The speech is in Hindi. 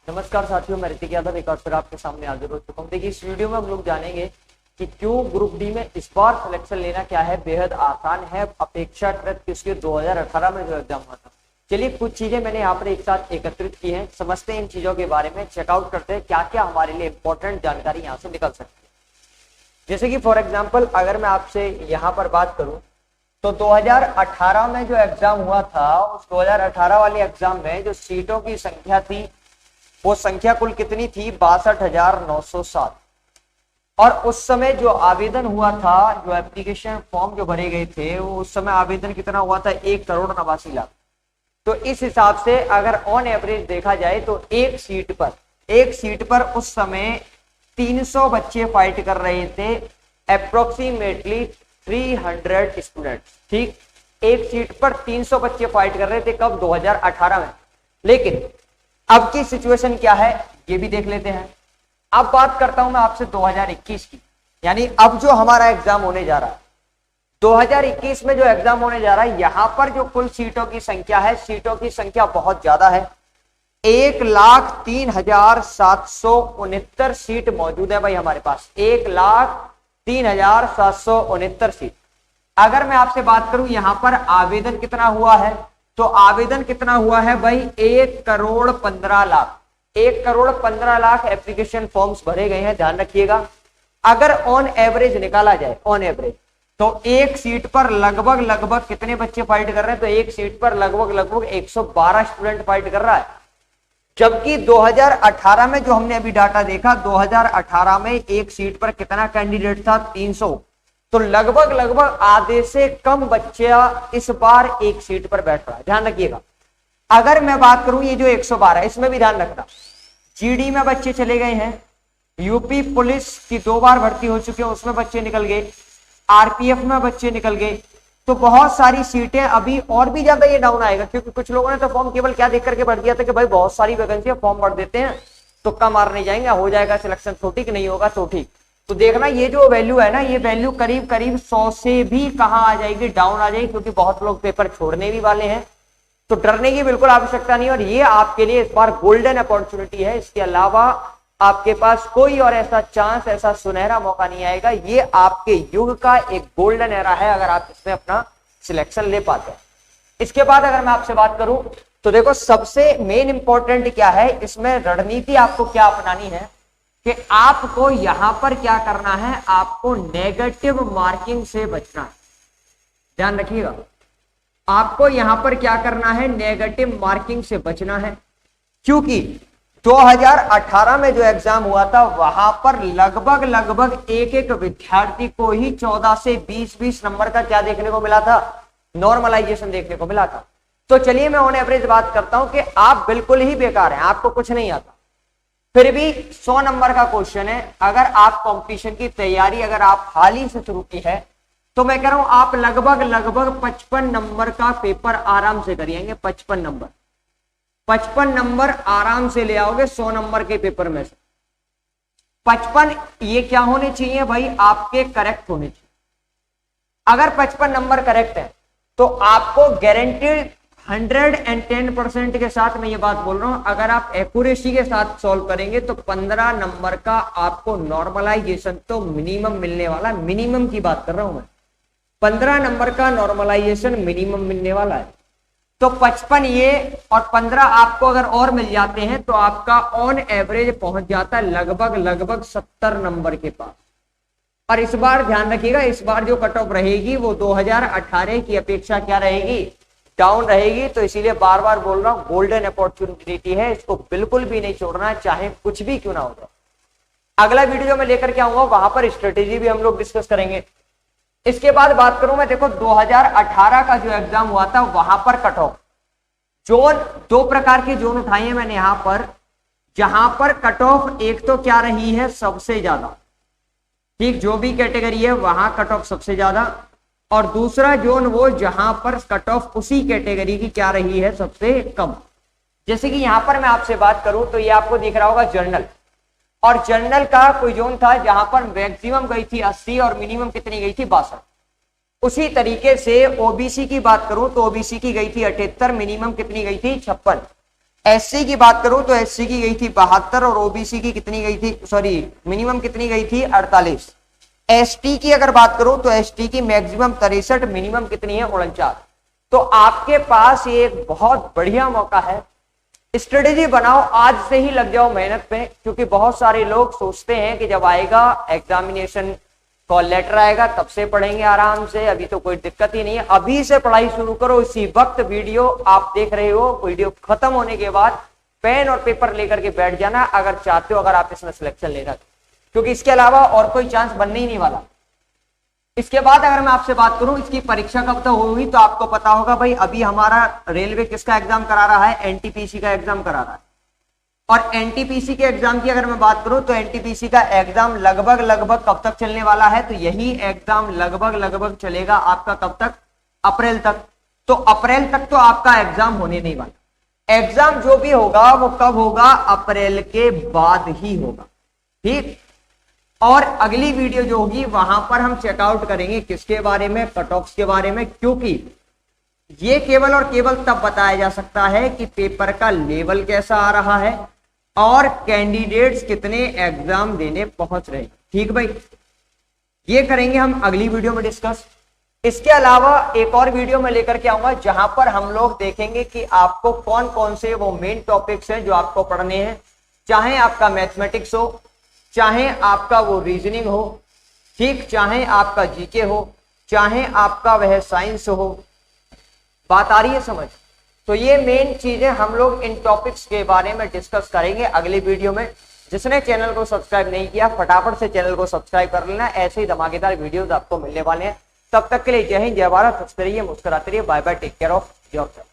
नमस्कार साथियों, मैं ऋतिक यादव एक बार फिर आपके सामने हाजिर हो चुका हूँ। देखिए, इस वीडियो में हम लोग जानेंगे कि क्यों ग्रुप डी में इस बार सिलेक्शन लेना क्या है बेहद आसान है अपेक्षाकृत उसके 2018 में जो एग्जाम हुआ था। चलिए, कुछ चीजें मैंने यहाँ पर एक साथ एकत्रित की हैं, समझते हैं इन चीजों के बारे में, चेकआउट करते हैं क्या क्या हमारे लिए इंपॉर्टेंट जानकारी यहाँ से निकल सकती है। जैसे कि फॉर एग्जाम्पल अगर मैं आपसे यहाँ पर बात करूँ तो 2018 में जो एग्जाम हुआ था, उस 2018 वाले एग्जाम में जो सीटों की संख्या थी वो संख्या कुल कितनी थी? 62,907। और उस समय जो आवेदन हुआ था, जो एप्लीकेशन फॉर्म जो भरे गए थे, वो उस समय आवेदन कितना हुआ था? 1,89,00,000। तो इस हिसाब से अगर ऑन एवरेज देखा जाए तो एक सीट पर उस समय 300 बच्चे फाइट कर रहे थे, अप्रोक्सीमेटली 300 स्टूडेंट। ठीक, एक सीट पर 300 बच्चे फाइट कर रहे थे, कब? 2018 में। लेकिन अब की सिचुएशन क्या है ये भी देख लेते हैं। अब बात करता हूं मैं आपसे 2021 की, यानी अब जो हमारा एग्जाम होने जा रहा है 2021 में जो एग्जाम होने जा रहा है, यहां पर जो कुल सीटों की संख्या है, सीटों की संख्या बहुत ज्यादा है। 1,03,769 सीट मौजूद है भाई हमारे पास, 1,03,769 सीट। अगर मैं आपसे बात करूं यहां पर आवेदन कितना हुआ है, तो आवेदन कितना हुआ है भाई? 1,15,00,000। 1,15,00,000 एप्लीकेशन फॉर्म्स भरे गए हैं, ध्यान रखिएगा। अगर ऑन एवरेज निकाला जाए, ऑन एवरेज, तो एक सीट पर लगभग कितने बच्चे फाइट कर रहे हैं? तो एक सीट पर लगभग 112 स्टूडेंट फाइट कर रहा है। जबकि 2018 में जो हमने अभी डाटा देखा, 2018 में एक सीट पर कितना कैंडिडेट था? 300। तो लगभग आधे से कम बच्चा इस बार एक सीट पर बैठ रहा है, ध्यान रखिएगा। अगर मैं बात करूं ये जो 112, इसमें भी ध्यान रखना, जीडी में बच्चे चले गए हैं, यूपी पुलिस की 2 बार भर्ती हो चुकी है, उसमें बच्चे निकल गए, आरपीएफ में बच्चे निकल गए। तो बहुत सारी सीटें अभी और भी ज्यादा ये डाउन आएगा, क्योंकि कुछ लोगों ने तो फॉर्म केवल क्या देख करके भर दिया था कि भाई बहुत सारी वैकेंसी है, फॉर्म भर देते हैं, तुक्का मारने जाएंगे, हो जाएगा सिलेक्शन, तो ठीक, नहीं होगा तो ठीक। तो देखना ये जो वैल्यू है ना, ये वैल्यू करीब 100 से भी कहां आ जाएगी? डाउन आ जाएगी, क्योंकि बहुत लोग पेपर छोड़ने भी वाले हैं। तो डरने की बिल्कुल आवश्यकता नहीं, और ये आपके लिए इस बार गोल्डन अपॉर्चुनिटी है। इसके अलावा आपके पास कोई और ऐसा चांस, ऐसा सुनहरा मौका नहीं आएगा। ये आपके युग का एक गोल्डन एरा है, अगर आप इसमें अपना सिलेक्शन ले पाते हैं। इसके बाद अगर मैं आपसे बात करूं तो देखो, सबसे मेन इंपॉर्टेंट क्या है इसमें, रणनीति आपको क्या अपनानी है कि आपको यहां पर क्या करना है, आपको नेगेटिव मार्किंग से बचना है। ध्यान रखिएगा, आपको यहां पर क्या करना है? नेगेटिव मार्किंग से बचना है। क्योंकि 2018 में जो एग्जाम हुआ था वहां पर लगभग एक विद्यार्थी को ही 14 से 20 नंबर का क्या देखने को मिला था? नॉर्मलाइजेशन देखने को मिला था। तो चलिए मैं ऑन एवरेज बात करता हूं कि आप बिल्कुल ही बेकार हैं, आपको कुछ नहीं आता, फिर भी 100 नंबर का क्वेश्चन है। अगर आप कंपटीशन की तैयारी अगर आप हाल ही से शुरू की है, तो मैं कह रहा हूं आप लगभग 55 नंबर का पेपर आराम से करिएंगे। 55 नंबर आराम से ले आओगे 100 नंबर के पेपर में से। 55 ये क्या होने चाहिए भाई? आपके करेक्ट होने चाहिए। अगर 55 नंबर करेक्ट है तो आपको गारंटीड 110% के साथ मैं ये बात बोल रहा हूं, अगर आप एक्यूरेसी के साथ सॉल्व करेंगे तो 15 नंबर का आपको नॉर्मलाइजेशन तो मिनिमम मिलने वाला, मिनिमम की बात कर रहा हूं मैं, 15 नंबर का नॉर्मलाइजेशन मिनिमम मिलने वाला है। तो 55 ये और 15 आपको अगर और मिल जाते हैं तो आपका ऑन एवरेज पहुंच जाता है लगभग 70 नंबर के पास। और इस बार ध्यान रखिएगा, इस बार जो कट ऑफ रहेगी वो 2018 की अपेक्षा क्या रहेगी? डाउन रहेगी। तो इसीलिए बार बार बोल रहा हूं, गोल्डन अपॉर्चुनिटी है, इसको बिल्कुल भी नहीं छोड़ना, चाहे कुछ भी क्यों ना हो। अगला वीडियो में लेकर के आऊंगा, वहां पर स्ट्रेटेजी भी हम लोग डिस्कस करेंगे। इसके बाद बात करूं मैं, देखो 2018 का जो एग्जाम हुआ था वहां पर कट ऑफ जोन, 2 प्रकार के जोन उठाए हैं मैंने यहां पर, जहां पर कट ऑफ एक तो क्या रही है? सबसे ज्यादा, ठीक, जो भी कैटेगरी है वहां कट ऑफ सबसे ज्यादा, और दूसरा जोन वो जहां पर कट ऑफ उसी कैटेगरी की क्या रही है? सबसे कम। जैसे कि यहां पर मैं आपसे बात करूं तो ये आपको दिख रहा होगा जर्नल, और जर्नल का कोई जोन था जहां पर मैक्सिमम गई थी 80 और मिनिमम कितनी गई थी? 62। उसी तरीके से ओबीसी की बात करूं तो ओबीसी की गई थी 78, मिनिमम कितनी गई थी? 56। एससी की बात करूं तो एससी की गई थी 72 और ओबीसी की कितनी गई थी, सॉरी मिनिमम कितनी गई थी 48। एसटी की अगर बात करूं तो एसटी की मैक्सिमम 63, मिनिमम कितनी है 49। तो आपके पास ये एक बहुत बढ़िया मौका है, स्ट्रेटेजी बनाओ, आज से ही लग जाओ मेहनत पे, क्योंकि बहुत सारे लोग सोचते हैं कि जब आएगा एग्जामिनेशन कॉल लेटर आएगा तब से पढ़ेंगे आराम से, अभी तो कोई दिक्कत ही नहीं है। अभी से पढ़ाई शुरू करो, इसी वक्त वीडियो आप देख रहे हो, वीडियो खत्म होने के बाद पेन और पेपर लेकर के बैठ जाना अगर चाहते हो, अगर आप इसमें सिलेक्शन ले रहे हो, क्योंकि इसके अलावा और कोई चांस बनने ही नहीं वाला। इसके बाद अगर मैं आपसे बात करूं इसकी परीक्षा कब तक होगी, तो आपको पता होगा भाई अभी हमारा रेलवे किसका एग्जाम करा रहा है, एनटीपीसी का एग्जाम करा रहा है। और एनटीपीसी के एग्जाम की अगर मैं बात करूं तो एनटीपीसी का एग्जाम लगभग कब तक चलने वाला है, तो यही एग्जाम लगभग चलेगा आपका कब तक, अप्रैल तक। तो अप्रैल तक तो आपका एग्जाम होने नहीं वाला। एग्जाम जो भी होगा वो कब होगा, अप्रैल के बाद ही होगा, ठीक। और अगली वीडियो जो होगी वहां पर हम चेकआउट करेंगे किसके बारे में, कट ऑफ्स के बारे में, क्योंकि ये केवल और केवल तब बताया जा सकता है कि पेपर का लेवल कैसा आ रहा है और कैंडिडेट्स कितने एग्जाम देने पहुंच रहे हैं, ठीक भाई। ये करेंगे हम अगली वीडियो में डिस्कस। इसके अलावा एक और वीडियो में लेकर के आऊंगा जहां पर हम लोग देखेंगे कि आपको कौन कौन से वो मेन टॉपिक्स हैं जो आपको पढ़ने हैं, चाहे आपका मैथमेटिक्स हो, चाहे आपका वो रीजनिंग हो, ठीक, चाहे आपका जीके हो, चाहे आपका वह साइंस हो। बात आ रही है समझ। तो ये मेन चीजें हम लोग इन टॉपिक्स के बारे में डिस्कस करेंगे अगली वीडियो में। जिसने चैनल को सब्सक्राइब नहीं किया फटाफट से चैनल को सब्सक्राइब कर लेना, ऐसे ही धमाकेदार वीडियोस आपको मिलने वाले हैं। तब तक के लिए जय हिंद, जय भारत, हंसते रहिए, मुस्कुराते रहिए, bye bye, take care of yourself.